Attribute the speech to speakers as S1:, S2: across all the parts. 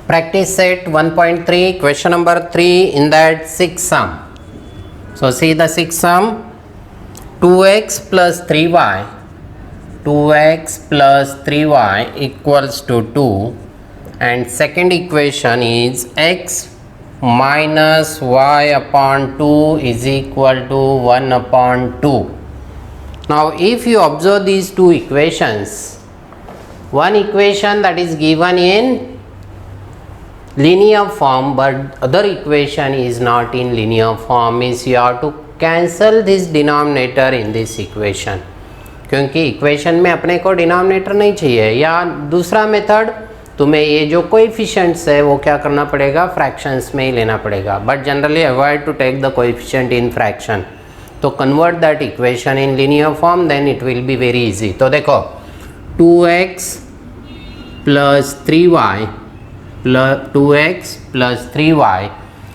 S1: Practice set 1.3, question number 3 in that 6 sum. So see the 6 sum, 2x plus 3y, 2x plus 3y equals to 2, and second equation is x minus y upon 2 is equal to 1 upon 2. Now if you observe these two equations, one equation that is given in linear form but other equation is not in linear form, means you have to cancel this denominator in this equation, क्योंकि equation में अपने को denominator नहीं चाहिए. या दूसरा method, तुम्हें ये जो कोएफिशिएंट्स है वो क्या करना पड़ेगा, फ्रैक्शंस में ही लेना पड़ेगा. But generally avoid to take the coefficient in fraction. तो convert that equation in linear form, then it will be very easy. तो देखो 2x plus 3y plus 2x plus 3y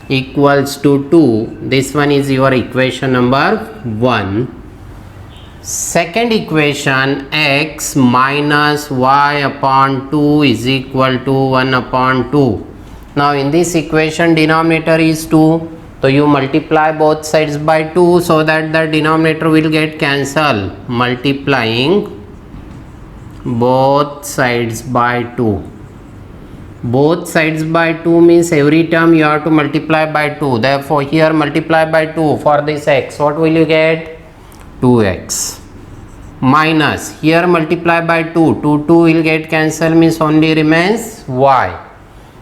S1: equals to 2. This one is your equation number 1. Second equation, x minus y upon 2 is equal to 1 upon 2. Now in this equation denominator is 2, so you multiply both sides by 2 so that the denominator will get cancelled. Multiplying both sides by 2. Both sides by 2 means every term you have to multiply by 2. Therefore here multiply by 2 for this x. What will you get? 2x. Minus here multiply by 2. 2 will get cancelled, means only remains y.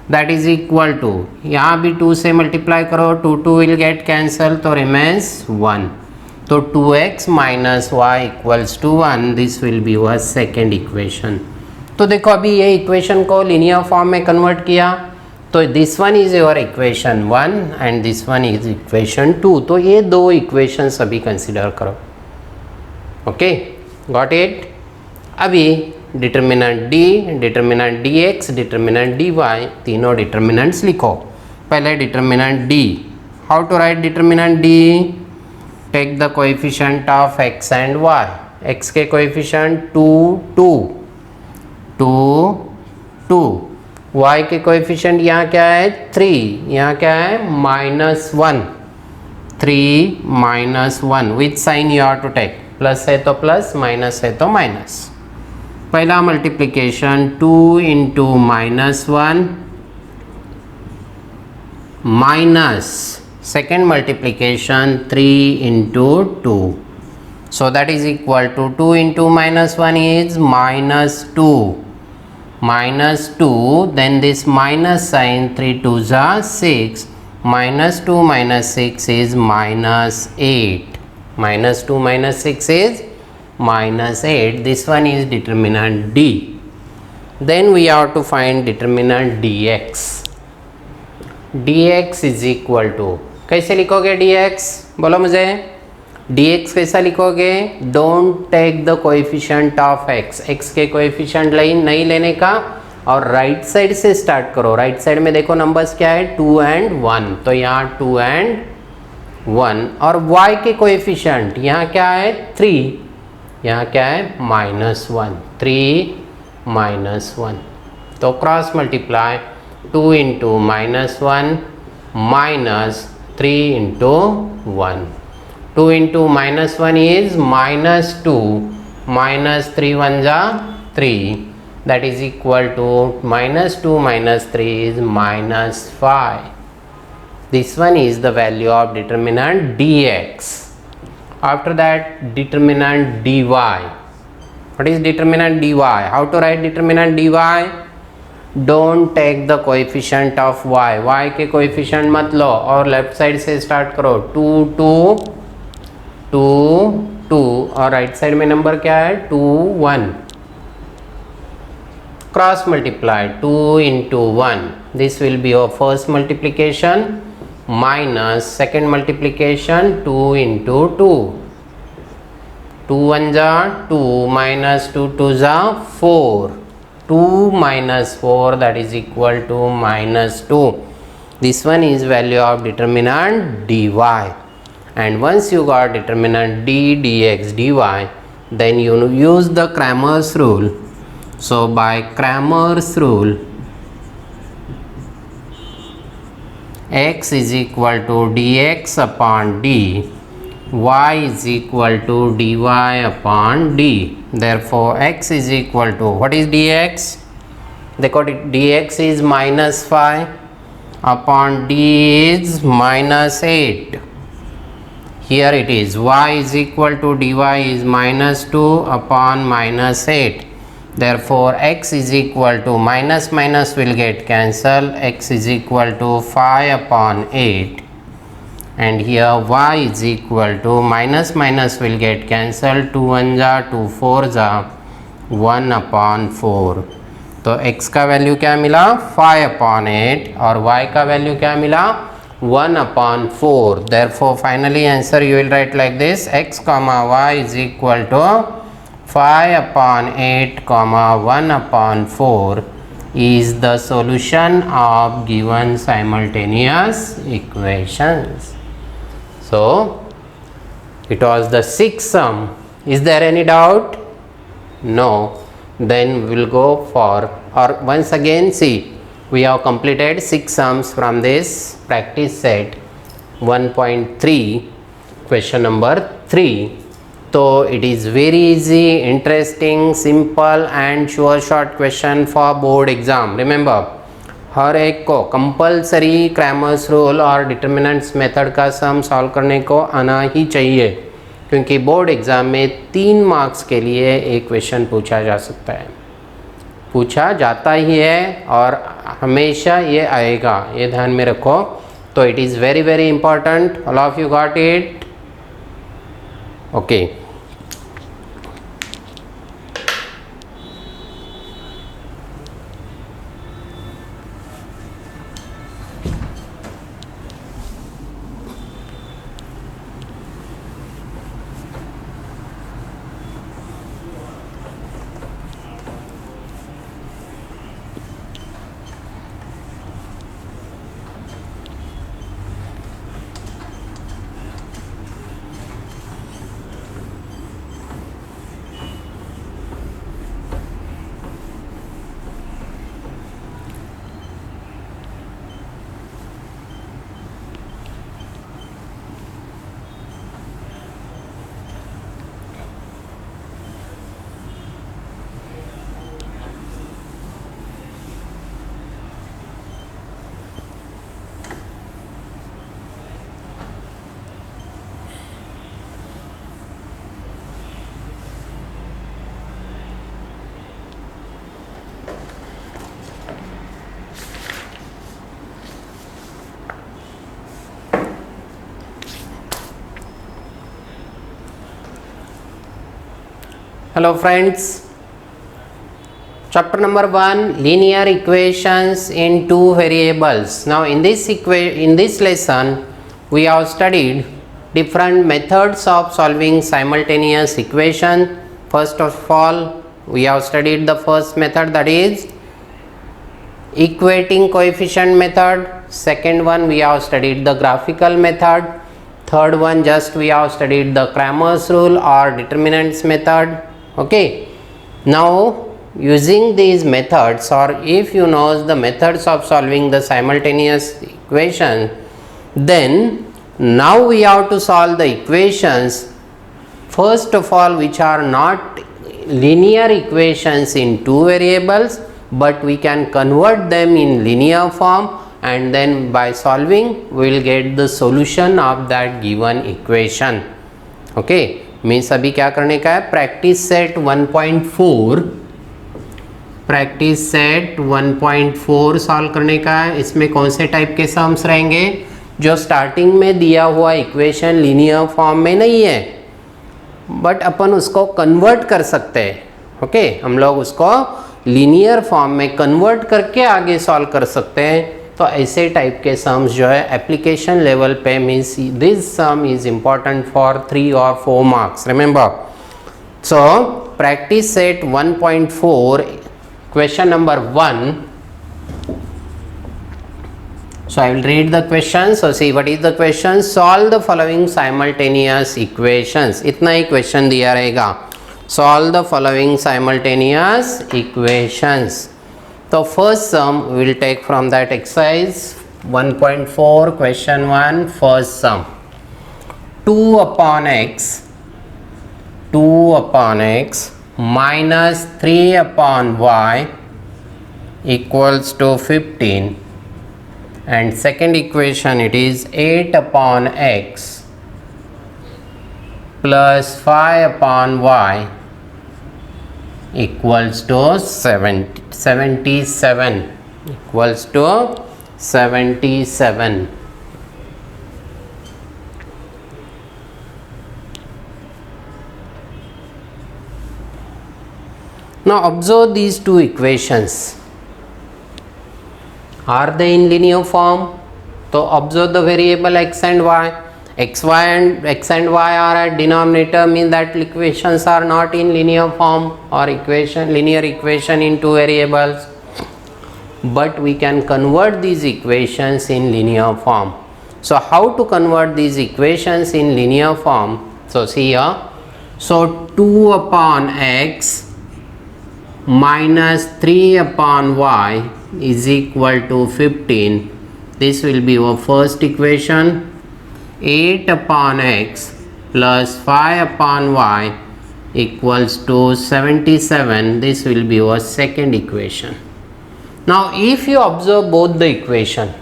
S1: That is equal to, यहाँ भी 2 से multiply करो, 2 will get cancelled, तो remains 1. तो 2x minus y equals to 1. This will be your second equation. तो देखो अभी ये इक्वेशन को लीनियर फॉर्म में कन्वर्ट किया, तो this one is your equation 1 and this one is equation 2. तो ये दो इक्वेशंस अभी कंसीडर करो. Okay, got it. अभी determinant D, determinant D X, determinant D Y, तीनों डिटर्मिनेंट्स लिखो. पहले determinant D. How to write determinant D? Take the coefficient of X and Y. X के कोएफिशिएंट 2 2 2 2, y के coefficient यहाँ क्या है 3, यहाँ क्या है -1, 3 -1. Which sign you have to take? Plus है तो प्लस, माइनस है तो माइनस. पहला multiplication 2 into -1 minus second multiplication 3 into 2. So that is equal to 2 into -1 is -2. -2, then this minus sign, 3 2s are 6, -2 minus 6 is -8, -2 minus 6 is -8. This one is determinant D. Then we have to find determinant dx. dx is equal to, कैसे लिखोगे dx? बोलो मुझे. dx कैसा लिखोगे? Don't take the coefficient of x. x के coefficient नहीं लेने का, और राइट साइड से स्टार्ट करो. राइट साइड में देखो नंबर्स क्या है 2 एंड 1, तो यहाँ 2 एंड 1. और y के कोएफिशिएंट यहाँ क्या है 3, यहाँ क्या है -1, 3 -1. तो cross multiply 2 into -1 minus 3 into 1. 2 into -1 is -2, -3 1s are 3, that is equal to -2 minus 3 is -5. This one is the value of determinant dx. After that, determinant dy. What is determinant dy? How to write determinant dy? Don't take the coefficient of y. y के coefficient मत लो और left side से start करो. 2 2 2 2, और right side में number क्या है 2 1. Cross multiply 2 into 1. This will be your first multiplication minus second multiplication 2 into 2. 2 1 जा 2, माइनस 2 2 जा 4. 2 minus 4, that is equal to -2. This one is value of determinant dy. And once you got determinant d dx dy, then you use the Cramer's rule. So by Cramer's rule, x is equal to dx upon d, y is equal to dy upon d. Therefore x is equal to, what is dx? देखो dx is minus 5 upon d is minus 8. Here it is y is equal to dy is minus 2 upon minus 8. Therefore x is equal to, minus minus will get cancelled, x is equal to 5 upon 8, and here y is equal to, minus minus will get cancelled, 2 1 जा 2 4 जा 1 upon 4. तो x का value क्या मिला? 5 upon 8, और y का value क्या मिला? 1 upon 4. Therefore finally answer you will write like this: x comma y is equal to 5 upon 8 comma 1 upon 4 is the solution of given simultaneous equations. So it was the sixth sum. Is there any doubt? No. Then we will go for, or once again see, we have completed 6 sums from this practice set 1.3, question number 3. So it is very easy, interesting, simple and sure short question for board exam. Remember, हर एक को compulsory Cramer's rule और determinants method का sum solve करने को आना ही चाहिए, क्योंकि board exam में 3 मार्क्स के लिए एक क्वेश्चन पूछा जा सकता है, पूछा जाता ही है और हमेशा ये आएगा, ये ध्यान में रखो. तो it is very very important. All of you got it? Okay. Hello friends, chapter number 1, linear equations in two variables. Now in this lesson we have studied different methods of solving simultaneous equation. First of all, we have studied the first method, that is equating coefficient method. Second one, we have studied the graphical method. Third one, just we have studied the Cramer's rule or determinants method. Okay, now using these methods, or if you know the methods of solving the simultaneous equation, then now we have to solve the equations, first of all, which are not linear equations in two variables, but we can convert them in linear form, and then by solving we will get the solution of that given equation. Okay, means अभी क्या करने का है, practice set 1.4, practice set 1.4 solve करने का है. इसमें कौन से टाइप के सम्स रहेंगे? जो स्टार्टिंग में दिया हुआ इक्वेशन लीनियर फॉर्म में नहीं है, बट अपन उसको कन्वर्ट कर सकते हैं. ओके, हम लोग उसको लीनियर फॉर्म में कन्वर्ट करके आगे सॉल्व कर सकते हैं. तो ऐसे टाइप के सम्स जो है एप्लीकेशन लेवल पे, means this some is important for 3 or 4 marks. Remember, so practice set 1.4, question number 1. So I will read the question. So see what is the question. Solve the following simultaneous equations. इतना ही question दिया रहेगा. Solve the following simultaneous equations. So first sum we will take from that exercise 1.4 question 1 first sum. 2 upon x minus 3 upon y equals to 15, and second equation it is 8 upon x plus 5 upon y equals to 77 equals to 77. Now observe these two equations. Are they in linear form? So observe the variable x and y. X and y are at denominator, means that equations are not in linear form or linear equation in two variables. But we can convert these equations in linear form. So how to convert these equations in linear form? So see here. So 2 upon x minus 3 upon y is equal to 15. This will be our first equation. 8 upon x plus 5 upon y equals to 77. This will be our second equation. Now if you observe both the equation,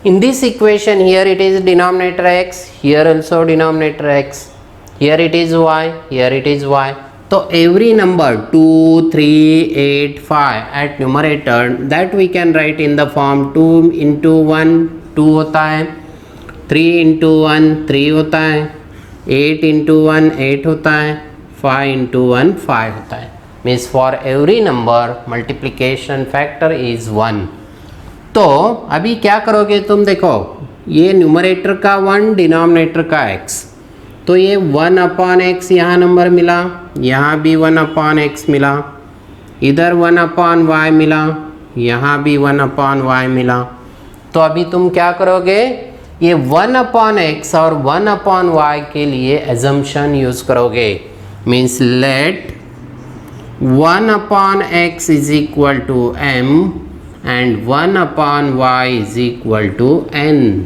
S1: in this equation here it is denominator x, here also denominator x, here it is y, here it is y. So every number 2, 3, 8, 5 at numerator, that we can write in the form 2 into 1 2 होता है, 3 into 1 3 होता है, 8 into 1 8 होता है, 5 into 1 5 होता है. Means for every number multiplication factor is 1. तो अभी क्या करोगे तुम, देखो ये न्यूमरेटर का 1, डिनोमिनेटर का x, तो ये 1 अपॉन एक्स यहाँ नंबर मिला, यहाँ भी 1 अपॉन एक्स मिला, इधर 1 अपॉन वाई मिला, यहाँ भी 1 अपॉन वाई मिला. तो अभी तुम क्या करोगे, ये 1 अपॉन एक्स और 1 अपॉन वाई के लिए एजम्पशन यूज करोगे. Means let 1 upon X is equal to m and 1 upon Y is equal to n.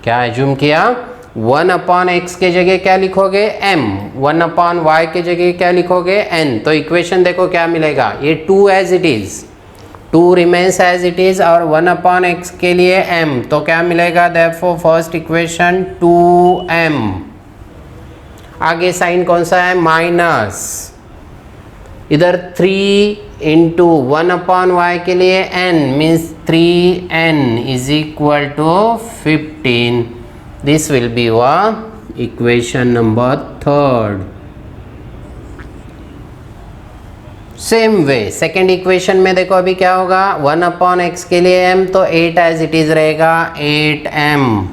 S1: क्या एज्यूम किया, 1 अपॉन एक्स के जगह क्या लिखोगे m, 1 अपॉन वाई के जगह क्या लिखोगे n. तो इक्वेशन देखो क्या मिलेगा, ये 2 as it is, 2 remains as it is और 1 अपॉन एक्स के लिए m, तो क्या मिलेगा, देयरफॉर फर्स्ट इक्वेशन 2m. आगे साइन कौन सा है, माइनस, इधर 3 इंटू 1 अपॉन वाई के लिए n means 3n is equal to 15. This will be our equation number 3rd. Same way second equation में देखो अभी क्या होगा, 1 अपॉन एक्स के लिए m, तो 8 एज इट इज रहेगा, 8m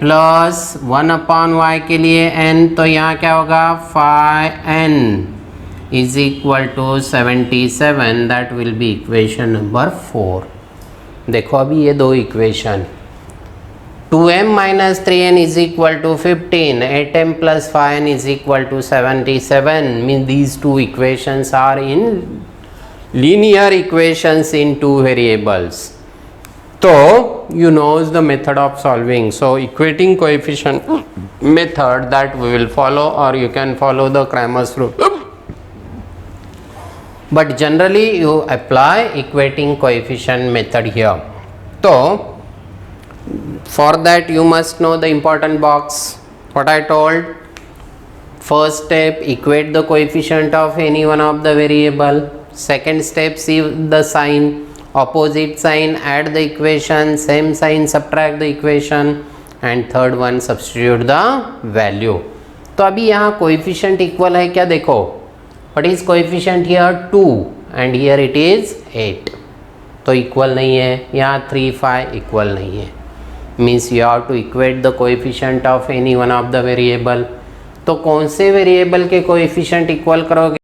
S1: प्लस 1 अपॉन वाई के लिए n, तो यहाँ क्या होगा 5n is equal to 77. That will be equation number 4. देखो अभी ये दो equation, 2m minus 3n is equal to 15, 8m plus 5n is equal to 77. Mean these two equations are in linear equations in two variables. तो you knows the method of solving. So equating coefficient method that we will follow, or you can follow the Cramer's rule. But generally you apply equating coefficient method here. So for that you must know the important box. What I told, first step, equate the coefficient of any one of the variable. Second step, see the sign, opposite sign, add the equation, same sign, subtract the equation, and third one, substitute the value. तो अभी यहाँ coefficient equal है क्या, देखो what is coefficient here, 2 and here it is 8. तो equal नहीं है, यहाँ 3 5 equal नहीं है. Means you have to equate the coefficient of any one of the variable. तो कौन से variable के coefficient equal करोगे,